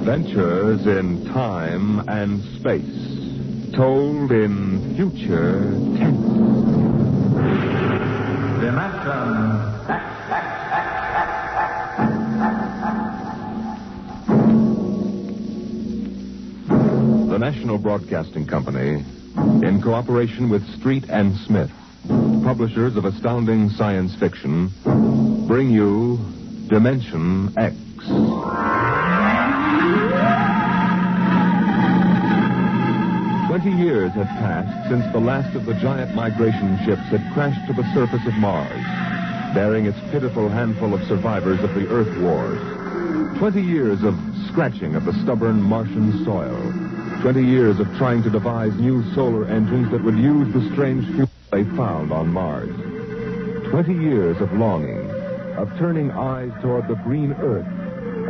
Adventures in time and space, told in future tense. Dimension. The National Broadcasting Company, in cooperation with Street and Smith, publishers of astounding science fiction, bring you Dimension X. 20 years had passed since the last of the giant migration ships had crashed to the surface of Mars, bearing its pitiful handful of survivors of the Earth Wars. 20 years of scratching at the stubborn Martian soil. 20 years of trying to devise new solar engines that would use the strange fuel they found on Mars. 20 years of longing, of turning eyes toward the green Earth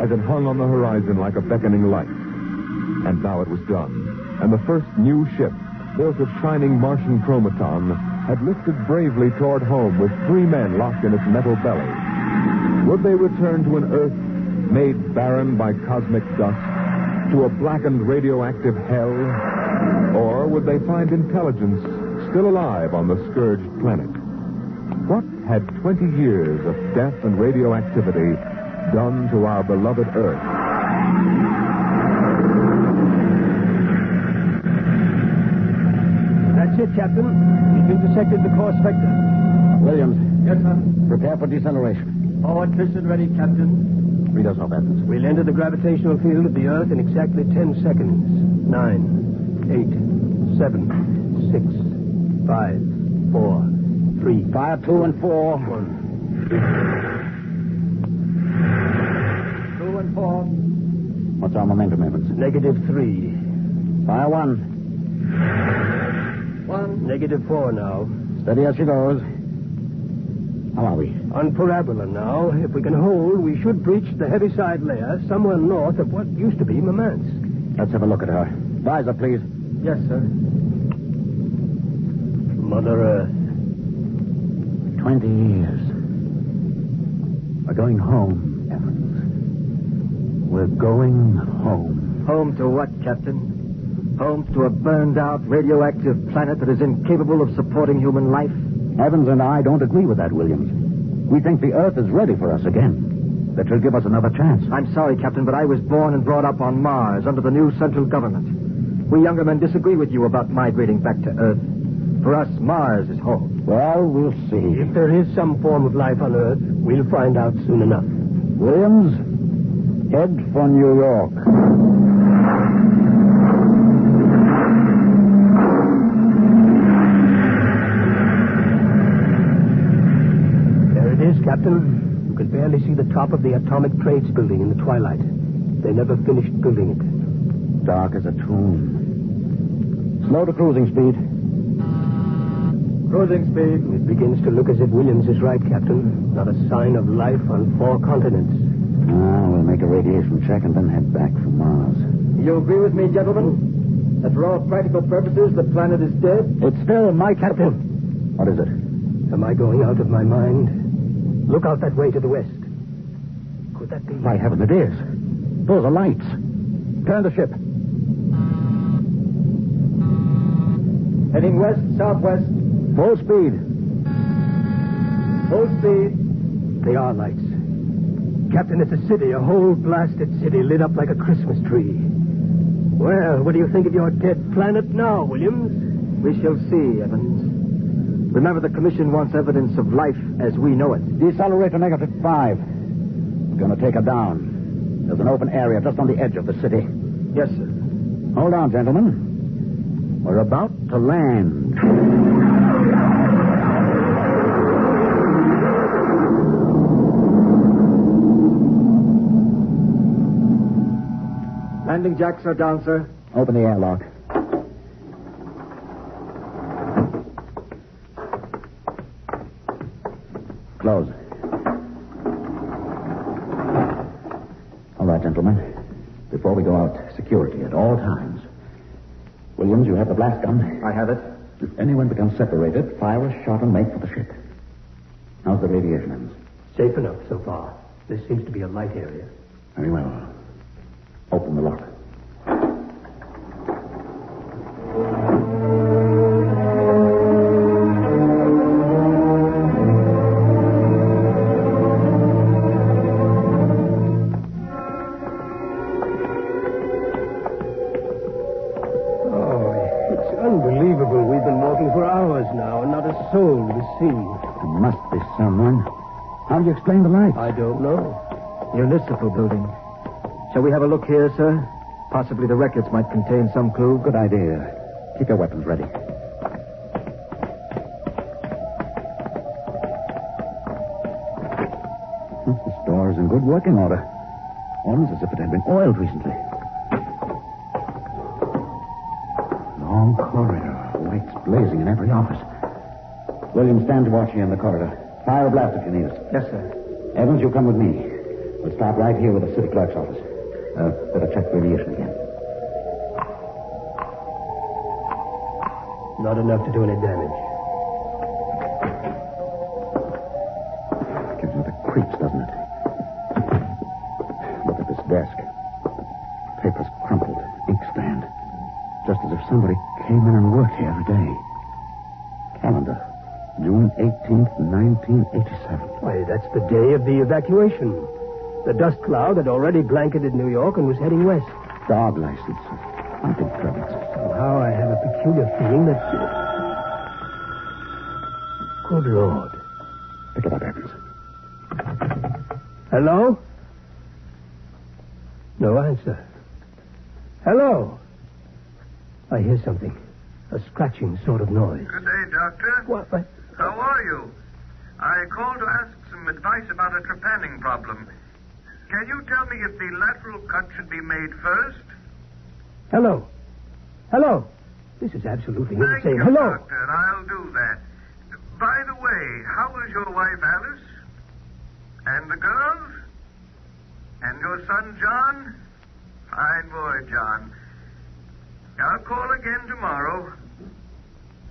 as it hung on the horizon like a beckoning light. And now it was done. And the first new ship, built of shining Martian chromaton, had lifted bravely toward home with 3 men locked in its metal belly. Would they return to an Earth made barren by cosmic dust, to a blackened radioactive hell? Or would they find intelligence still alive on the scourged planet? What had 20 years of death and radioactivity done to our beloved Earth? That's it, Captain. We've intersected the course vector. Williams. Yes, sir. Prepare for deceleration. Forward piston ready, Captain. Read us off, Evans. We'll enter the gravitational field of the Earth in exactly 10 seconds. 9, 8, 7, 6, 5, 4, 3. Fire 2 and 4. 1. 2 and 4. What's our momentum, Evans? -3. Fire 1. 1. -4 now. Steady as she goes. How are we? On parabola now. If we can hold, we should breach the heaviside layer somewhere north of what used to be Murmansk. Let's have a look at her. Visor, please. Yes, sir. Mother Earth. 20 years. We're going home, Evans. We're going home. Home to what, Captain? Home to a burned-out radioactive planet that is incapable of supporting human life? Evans and I don't agree with that, Williams. We think the Earth is ready for us again. That she'll give us another chance. I'm sorry, Captain, but I was born and brought up on Mars under the new central government. We younger men disagree with you about migrating back to Earth. For us, Mars is home. Well, we'll see. If there is some form of life on Earth, we'll find out soon enough. Williams, head for New York. Captain, you can barely see the top of the Atomic Trades building in the twilight. They never finished building it. Dark as a tomb. Slow to cruising speed. Cruising speed. It begins to look as if Williams is right, Captain. Not a sign of life on 4 continents. We'll make a radiation check and then head back for Mars. You agree with me, gentlemen? That for all practical purposes, the planet is dead? It's still my Captain. What is it? Am I going out of my mind? Look out that way to the west. Could that be? By heaven, it is. Those are lights. Turn the ship. Heading west, southwest. Full speed. Full speed. They are lights. Captain, it's a city, a whole blasted city lit up like a Christmas tree. Well, what do you think of your dead planet now, Williams? We shall see, Evans. Remember, the Commission wants evidence of life as we know it. Decelerate to -5. We're going to take her down. There's an open area just on the edge of the city. Yes, sir. Hold on, gentlemen. We're about to land. Landing jacks are down, sir. Open the airlock. Close. All right, gentlemen. Before we go out, security at all times. Williams, you have the blast gun. I have it. If anyone becomes separated, fire a shot and make for the ship. How's the radiation, Evans? Safe enough so far. This seems to be a light area. Very well. Open the lock. Soul to see. There must be someone. How do you explain the lights? I don't know. Municipal building. Shall we have a look here, sir? Possibly the records might contain some clue. Good idea. Keep your weapons ready. This door is in good working order. Almost as if it had been oiled recently. Long corridor. Lights blazing in every office. William, stand to watch here in the corridor. Fire a blast if you need us. Yes, sir. Evans, you come with me. We'll start right here with the city clerk's office. Better check radiation again. Not enough to do any damage. Gives you the creeps, doesn't it? Look at this desk. Paper's crumpled. Inkstand. Just as if somebody came in and worked here every day. Calendar. June 18th, 1987. Why, that's the day of the evacuation. The dust cloud had already blanketed New York and was heading west. Dog license. Hunting permits. Somehow I have a peculiar feeling that... Good Lord. Pick it up, Evans. Hello? No answer. Hello? I hear something. A scratching sort of noise. Good day, Doctor. What? How are you? I called to ask some advice about a trepanning problem. Can you tell me if the lateral cut should be made first? Hello? Hello? This is absolutely Thank insane. you, Hello? Doctor. I'll do that. By the way, how is your wife, Alice? And the girls? And your son, John? Fine boy, John. I'll call again tomorrow.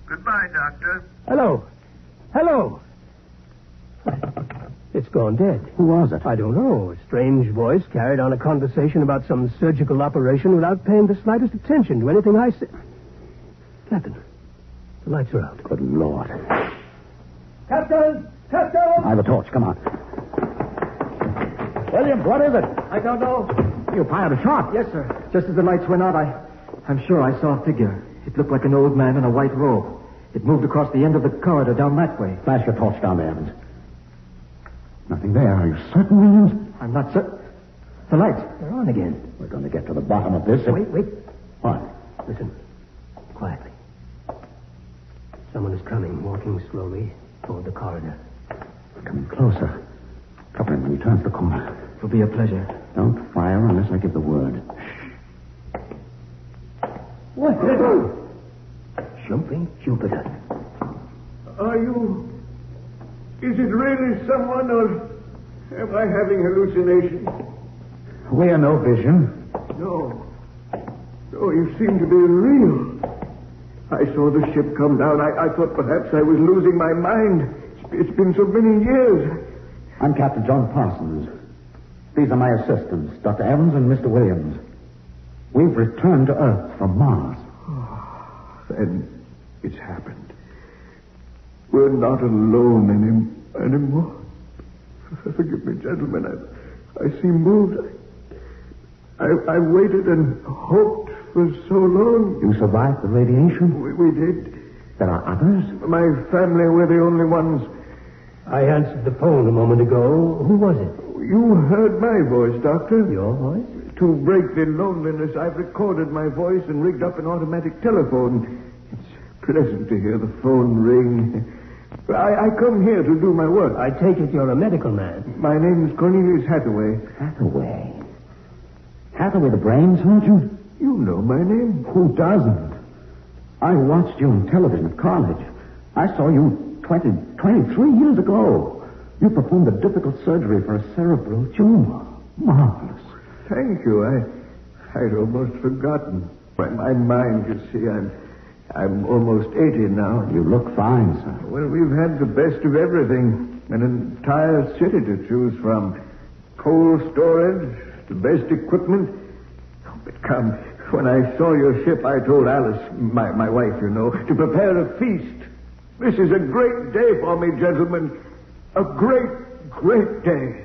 Goodbye, Doctor. Hello? Hello? It's gone dead. Who was it? I don't know. A strange voice carried on a conversation about some surgical operation without paying the slightest attention to anything I said. Captain, the lights are out. Good Lord. Captain! Captain! I have a torch. Come on. Williams, what is it? I don't know. You fired a shot. Yes, sir. Just as the lights went out, I'm sure I saw a figure. It looked like an old man in a white robe. It moved across the end of the corridor down that way. Flash your torch down there, Evans. Nothing there. Are you certain, Williams? I'm not certain. The lights. They're on again. We're going to get to the bottom of this. Wait. What? Listen. Quietly. Someone is coming, walking slowly toward the corridor. Coming closer. Cover him when he turns the corner. It'll be a pleasure. Don't fire unless I give the word. What? Jumping Jupiter. Are you... Is it really someone, or am I having hallucinations? We are no vision. No. No, you seem to be real. I saw the ship come down. I thought perhaps I was losing my mind. It's been so many years. I'm Captain John Parsons. These are my assistants, Dr. Evans and Mr. Williams. We've returned to Earth from Mars. And it's happened. We're not alone anymore. Forgive me, gentlemen. I seem moved. I waited and hoped for so long. You survived the radiation? We did. There are others? My family were the only ones. I answered the phone a moment ago. Who was it? You heard my voice, Doctor. Your voice? To break the loneliness, I've recorded my voice and rigged up an automatic telephone. It's pleasant to hear the phone ring. I come here to do my work. I take it you're a medical man. My name's Cornelius Hathaway. Hathaway? Hathaway, the brain surgeon? You know my name. Who doesn't? I watched you on television at college. I saw you 23 years ago. You performed a difficult surgery for a cerebral tumor. Marvelous. Thank you. I'd almost forgotten. My mind, you see, I'm almost 80 now. You look fine, sir. Well, we've had the best of everything. An entire city to choose from. Cold storage, the best equipment, But come, when I saw your ship, I told Alice, my wife, you know, to prepare a feast. This is a great day for me, gentlemen. A great, great day.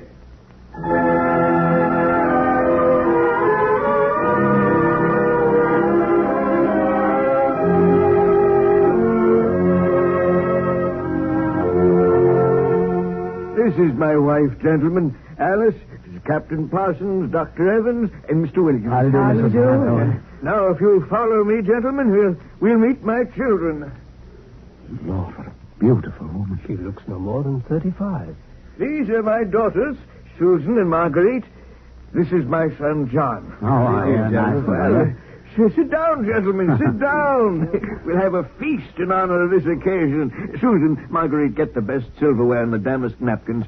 This is my wife, gentlemen. Alice, this is Captain Parsons, Dr. Evans, and Mr. Williams. How do you do? Now, if you'll follow me, gentlemen, we'll meet my children. Lord, what a beautiful woman. She looks no more than 35. These are my daughters, Susan and Marguerite. This is my son, John. Nice. Sit down, gentlemen, sit down. We'll have a feast in honor of this occasion. Susan, Marguerite, get the best silverware and the damask napkins.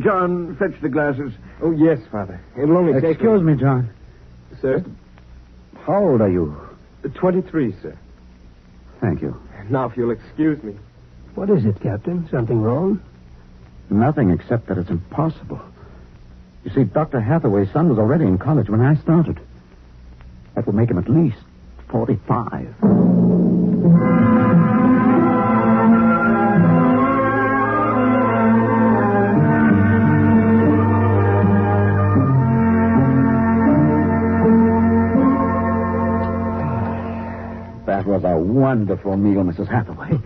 John, fetch the glasses. Oh, yes, Father. It'll only take... Excuse me, John. Sir? How old are you? 23, sir. Thank you. Now, if you'll excuse me. What is it, Captain? Something wrong? Nothing except that it's impossible. You see, Dr. Hathaway's son was already in college when I started. That would make him at least 45. That was a wonderful meal, Mrs. Hathaway.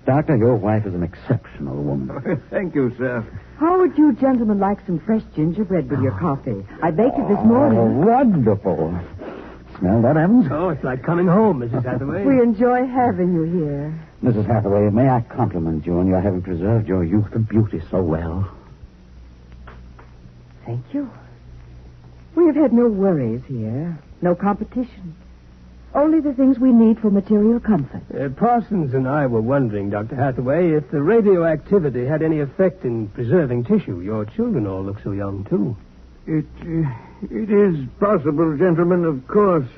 Doctor, your wife is an exceptional woman. Thank you, sir. How would you gentlemen like some fresh gingerbread with your coffee? I baked it this morning. Oh, wonderful. Smell that, Evans? Oh, it's like coming home, Mrs. Hathaway. We enjoy having you here. Mrs. Hathaway, may I compliment you on your having preserved your youth and beauty so well? Thank you. We have had no worries here, no competition. Only the things we need for material comfort. Parsons and I were wondering, Dr. Hathaway, if the radioactivity had any effect in preserving tissue. Your children all look so young, too. It is possible, gentlemen, of course.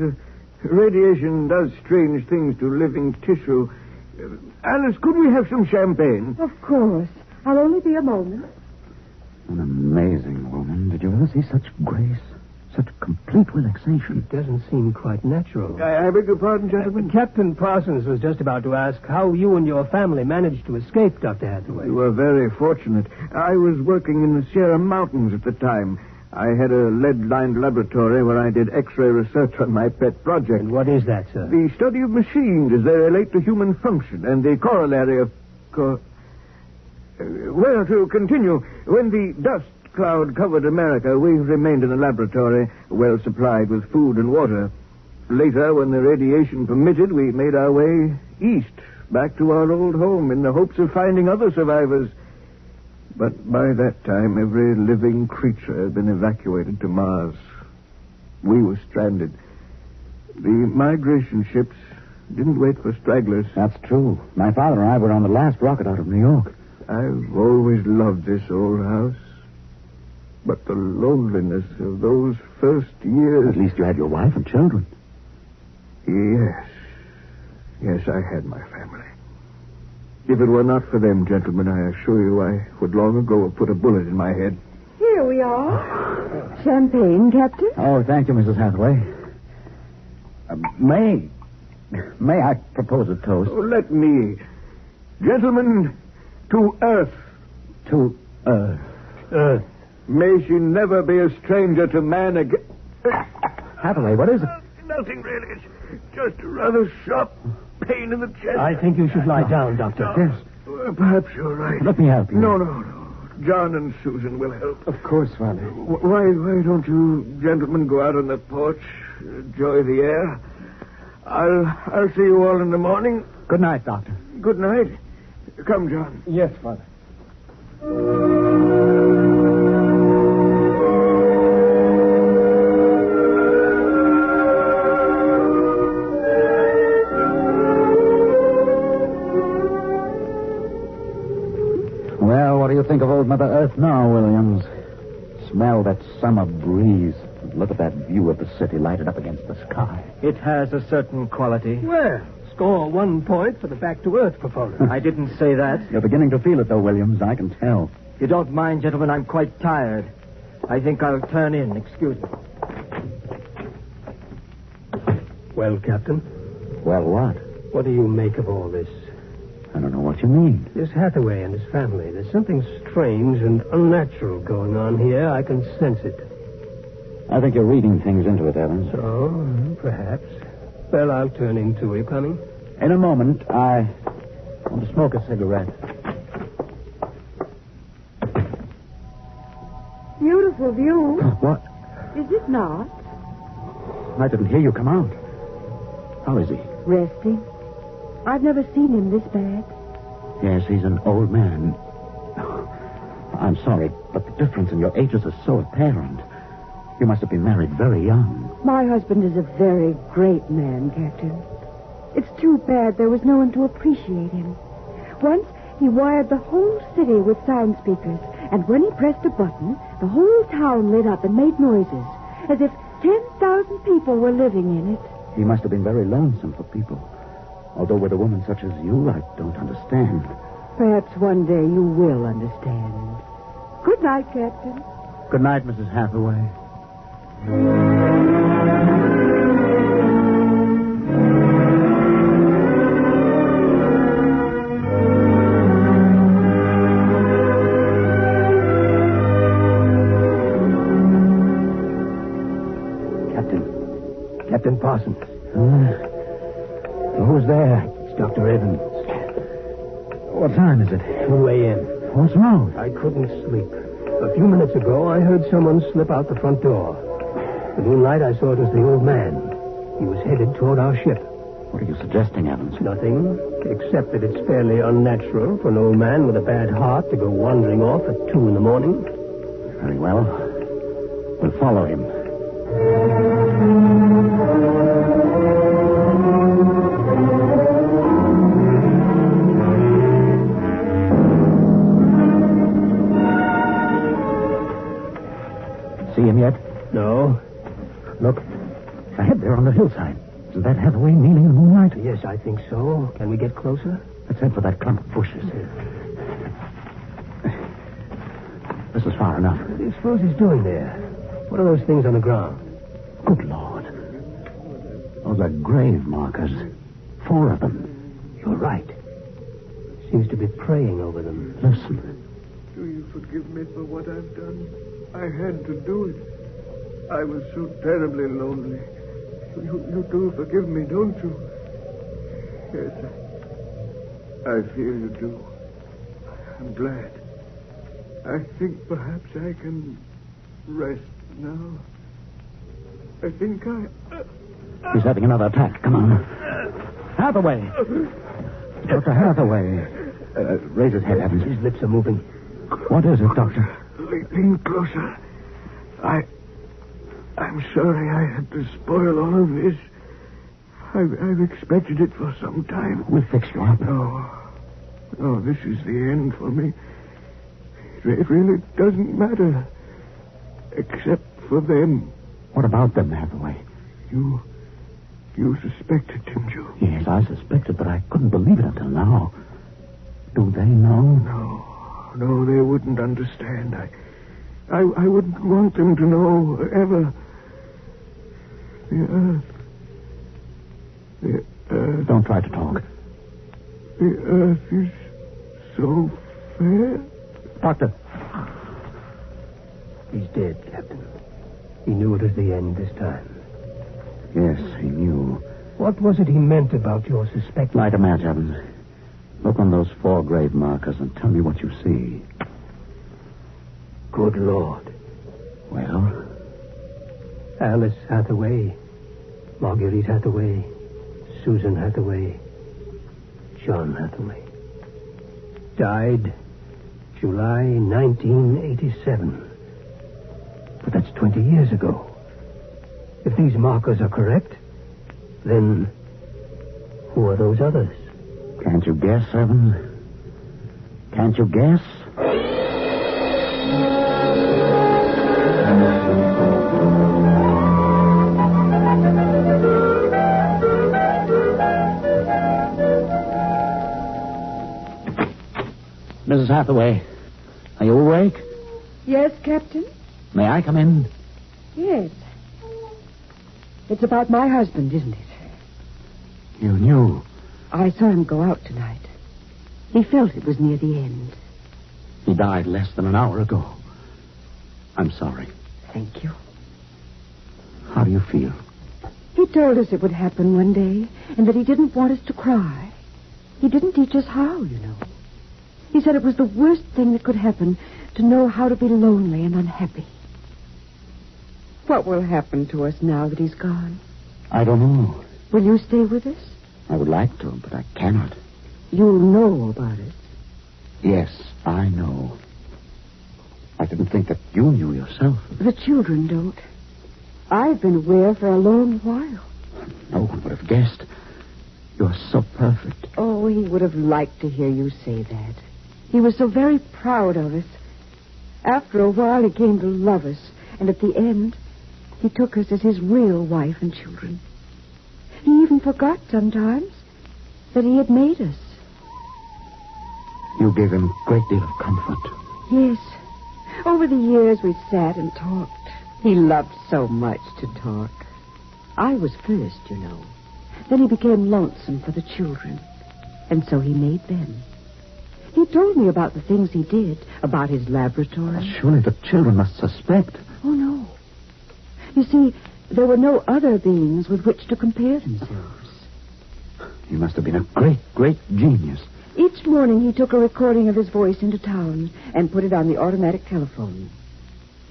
Radiation does strange things to living tissue. Alice, could we have some champagne? Of course. I'll only be a moment. An amazing woman. Did you ever see such grace? Such complete relaxation. It doesn't seem quite natural. I beg your pardon, gentlemen? Captain Parsons was just about to ask how you and your family managed to escape, Dr. Hathaway. We were very fortunate. I was working in the Sierra Mountains at the time. I had a lead-lined laboratory where I did X-ray research on my pet project. And what is that, sir? The study of machines as they relate to human function and the corollary of... Well, to continue, when the dust cloud covered America, we remained in the laboratory, well supplied with food and water. Later, when the radiation permitted, we made our way east, back to our old home, in the hopes of finding other survivors. But by that time, every living creature had been evacuated to Mars. We were stranded. The migration ships didn't wait for stragglers. That's true. My father and I were on the last rocket out of New York. I've always loved this old house. But the loneliness of those first years... At least you had your wife and children. Yes. Yes, I had my family. If it were not for them, gentlemen, I assure you I would long ago have put a bullet in my head. Here we are. Champagne, Captain? Oh, thank you, Mrs. Hathaway. May I propose a toast? Oh, let me. Gentlemen, to Earth. To Earth. Earth. May she never be a stranger to man again. Hathaway, what is it? Nothing really. It's just a rather sharp pain in the chest. I think you should lie down, Doctor. Yes. Perhaps you're right. Let me help you. No. John and Susan will help. Of course, Father. Why don't you gentlemen go out on the porch, enjoy the air? I'll see you all in the morning. Good night, Doctor. Good night. Come, John. Yes, Father. Well, what do you think of old Mother Earth now, Williams? Smell that summer breeze. Look at that view of the city lighted up against the sky. It has a certain quality. Well, score 1 point for the back-to-earth proposal. I didn't say that. You're beginning to feel it, though, Williams. I can tell. If you don't mind, gentlemen, I'm quite tired. I think I'll turn in. Excuse me. Well, Captain, Well, what? what do you make of all this? I don't know what you mean. This Hathaway and his family. There's something strange and unnatural going on here. I can sense it. I think you're reading things into it, Evans. So, perhaps. Well, I'll turn in too. Are you coming? In a moment, I want to smoke a cigarette. Beautiful view. What? Is it not? I didn't hear you come out. How is he? Resting. I've never seen him this bad. Yes, he's an old man. I'm sorry, but the difference in your ages is so apparent. You must have been married very young. My husband is a very great man, Captain. It's too bad there was no one to appreciate him. Once, he wired the whole city with sound speakers, and when he pressed a button, the whole town lit up and made noises, as if 10,000 people were living in it. He must have been very lonesome for people. Although with a woman such as you, I don't understand. Perhaps one day you will understand. Good night, Captain. Good night, Mrs. Hathaway. Captain Parsons. Who's there? It's Dr. Evans. What time is it? 2 a.m. What's wrong? I couldn't sleep. A few minutes ago, I heard someone slip out the front door. The moonlight, I saw it was the old man. He was headed toward our ship. What are you suggesting, Evans? Nothing, except that it's fairly unnatural for an old man with a bad heart to go wandering off at 2 in the morning. Very well. We'll follow him. See him yet? No. Look, ahead there on the hillside. Isn't that Hathaway kneeling in the moonlight? Yes, I think so. Can we get closer? Let's head for that clump of bushes. This is far enough. What do you suppose he's doing there? What are those things on the ground? Good Lord. Those are grave markers. 4 of them. You're right. Seems to be praying over them. Listen. Do you forgive me for what I've done? I had to do it. I was so terribly lonely. You do forgive me, don't you? Yes, I feel you do. I'm glad. I think perhaps I can rest now. I think He's having another attack. Come on. Hathaway. Dr. Hathaway. Raise his head, Evans. His lips are moving. What is it, Doctor? Leaping closer. I'm sorry I had to spoil all of this. I've expected it for some time. We'll fix you up. No, this is the end for me. It really doesn't matter. Except for them. What about them, Hathaway? You suspected, didn't you? Yes, I suspected, but I couldn't believe it until now. Do they know? No, they wouldn't understand. I wouldn't want them to know, ever. The Earth... Don't try to talk. The Earth is so fair. Doctor. He's dead, Captain. He knew it was the end this time. Yes, he knew. What was it he meant about your suspecting? Light a match, Evans. Look on those 4 grave markers and tell me what you see. Good Lord. Well? Alice Hathaway, Marguerite Hathaway, Susan Hathaway, John Hathaway. Died July 1987. But that's 20 years ago. If these markers are correct, then who are those others? Can't you guess, Evans? Can't you guess? Mrs. Hathaway, are you awake? Yes, Captain? May I come in? Yes. It's about my husband, isn't it? You knew. I saw him go out tonight. He felt it was near the end. He died less than an hour ago. I'm sorry. Thank you. How do you feel? He told us it would happen one day, and that he didn't want us to cry. He didn't teach us how, you know. He said it was the worst thing that could happen, to know how to be lonely and unhappy. What will happen to us now that he's gone? I don't know. Will you stay with us? I would like to, but I cannot. You'll know about it. Yes, I know. I didn't think that you knew yourself. The children don't. I've been aware for a long while. No one would have guessed. You're so perfect. Oh, he would have liked to hear you say that. He was so very proud of us. After a while, he came to love us, and at the end, he took us as his real wife and children. He even forgot sometimes that he had made us. You gave him a great deal of comfort. Yes. Over the years, we sat and talked. He loved so much to talk. I was first, you know. Then he became lonesome for the children, and so he made them. He told me about the things he did, about his laboratory. Surely the children must suspect. Oh, no. You see, there were no other beings with which to compare themselves. He must have been a great, great genius. Each morning he took a recording of his voice into town and put it on the automatic telephone.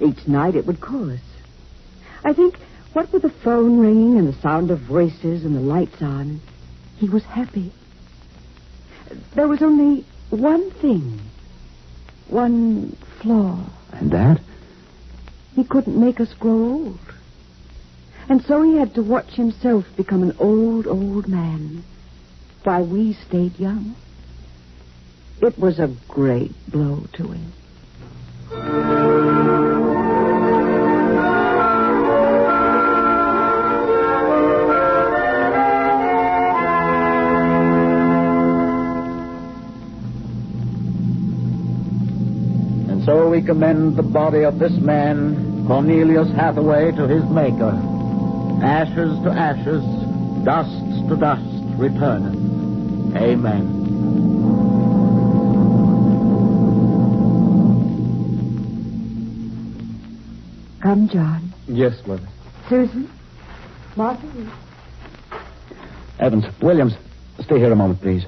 Each night it would call us. I think, what with the phone ringing and the sound of voices and the lights on, he was happy. There was only one thing, one flaw. And that? He couldn't make us grow old. And so he had to watch himself become an old, old man while we stayed young. It was a great blow to him. And so we commend the body of this man, Cornelius Hathaway, to his maker. Ashes to ashes, dust to dust returneth. Amen. Come, John. Yes, Mother. Susan. Martha. Evans, Williams, stay here a moment, please.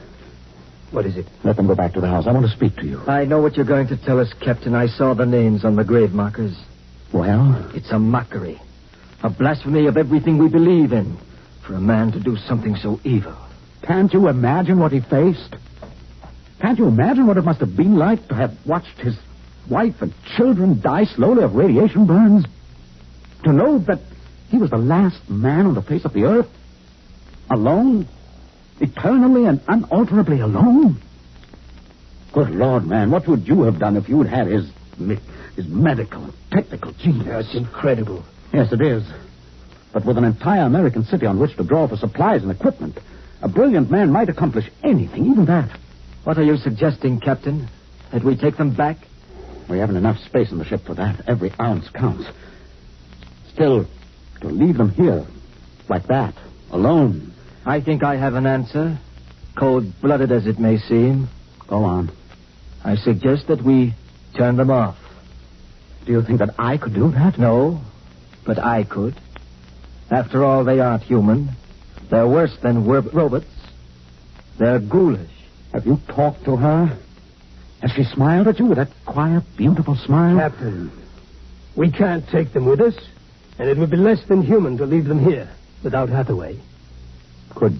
What is it? Let them go back to the house. I want to speak to you. I know what you're going to tell us, Captain. I saw the names on the grave markers. Well? It's a mockery. A blasphemy of everything we believe in. For a man to do something so evil. Can't you imagine what he faced? Can't you imagine what it must have been like to have watched his wife and children die slowly of radiation burns? To know that he was the last man on the face of the earth? Alone? Eternally and unalterably alone? Good Lord, man, what would you have done if you had his medical and technical genius? That's incredible. Yes, it is. But with an entire American city on which to draw for supplies and equipment, a brilliant man might accomplish anything, even that. What are you suggesting, Captain? That we take them back? We haven't enough space in the ship for that. Every ounce counts. Still, to leave them here, like that, alone. I think I have an answer, cold-blooded as it may seem. Go on. I suggest that we turn them off. Do you think that I could do that? No, but I could. After all, they aren't human. They're worse than robots. They're ghoulish. Have you talked to her? Has she smiled at you with that quiet, beautiful smile? Captain, we can't take them with us, and it would be less than human to leave them here without Hathaway. Could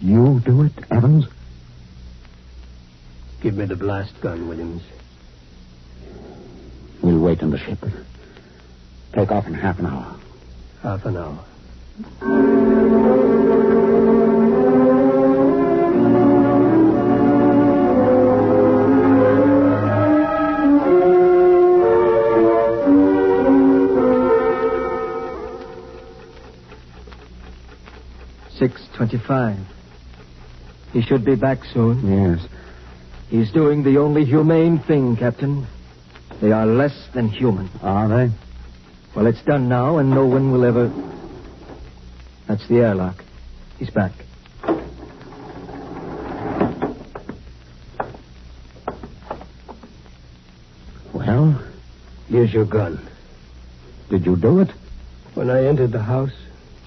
you do it, Evans? Give me the blast gun, Williams. We'll wait in the ship. Take off in half an hour. Half an hour. 6:25. He should be back soon. Yes. He's doing the only humane thing, Captain. They are less than human. Are they? Well, it's done now, and no one will ever... That's the airlock. He's back. Here's your gun. Did you do it? When I entered the house,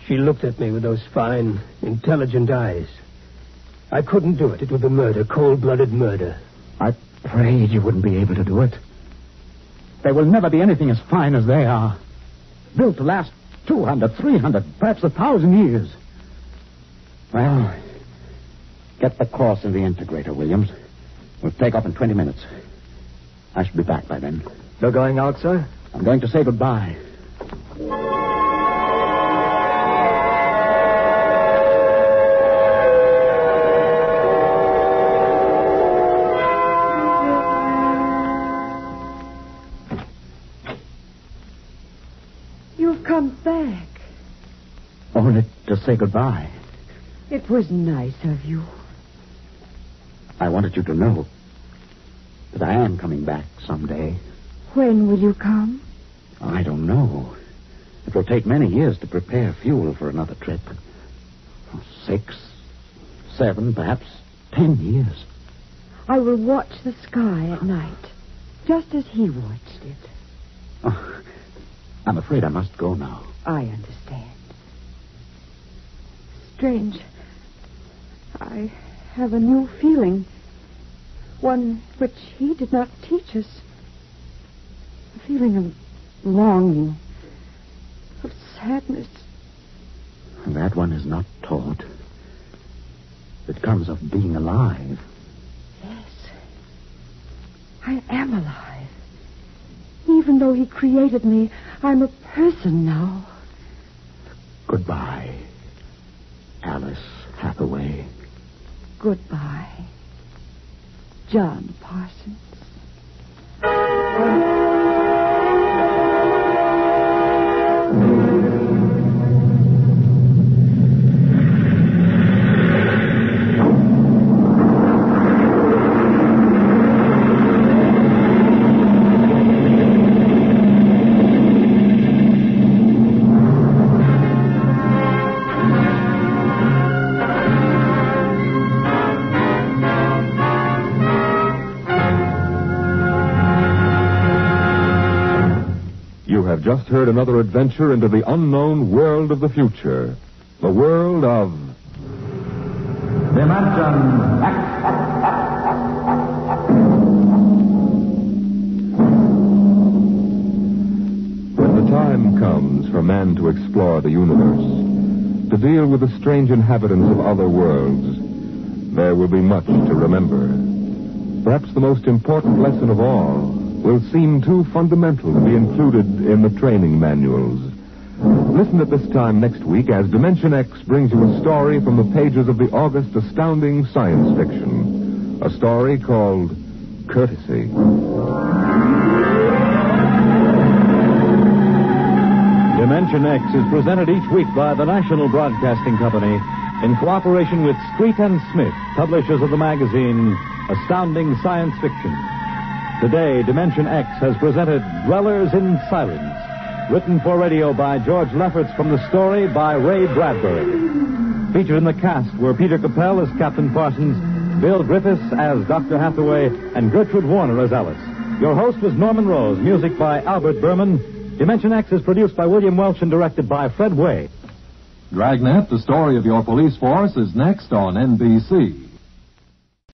she looked at me with those fine, intelligent eyes. I couldn't do it. It would be murder, cold-blooded murder. I prayed you wouldn't be able to do it. There will never be anything as fine as they are. Built to last 200, 300, perhaps 1,000 years. Well, get the course in the integrator, Williams. We'll take off in 20 minutes. I should be back by then. You're going out, sir? I'm going to say goodbye. You've come back. Only to say goodbye. It was nice of you. I wanted you to know that I am coming back someday. When will you come? I don't know. It will take many years to prepare fuel for another trip. 6, 7, perhaps 10 years. I will watch the sky at night, just as he watched it. Oh, I'm afraid I must go now. I understand. Strange. I have a new feeling. One which he did not teach us. A feeling of longing, of sadness. That one is not taught. It comes of being alive. Yes. I am alive. Even though he created me, I'm a person now. Goodbye, Alice Hathaway. Goodbye, John Parsons. Just heard another adventure into the unknown world of the future. The world of... Dimension X. When the time comes for man to explore the universe, to deal with the strange inhabitants of other worlds, there will be much to remember. Perhaps the most important lesson of all will seem too fundamental to be included in the training manuals. Listen at this time next week as Dimension X brings you a story from the pages of the August astounding science fiction. A story called Courtesy. Dimension X is presented each week by the National Broadcasting Company in cooperation with Street and Smith, publishers of the magazine Astounding Science Fiction. Today, Dimension X has presented Dwellers in Silence, written for radio by George Lefferts from the story by Ray Bradbury. Featured in the cast were Peter Capell as Captain Parsons, Bill Griffiths as Dr. Hathaway, and Gertrude Warner as Alice. Your host was Norman Rose, music by Albert Berman. Dimension X is produced by William Welch and directed by Fred Way. Dragnet, the story of your police force, is next on NBC.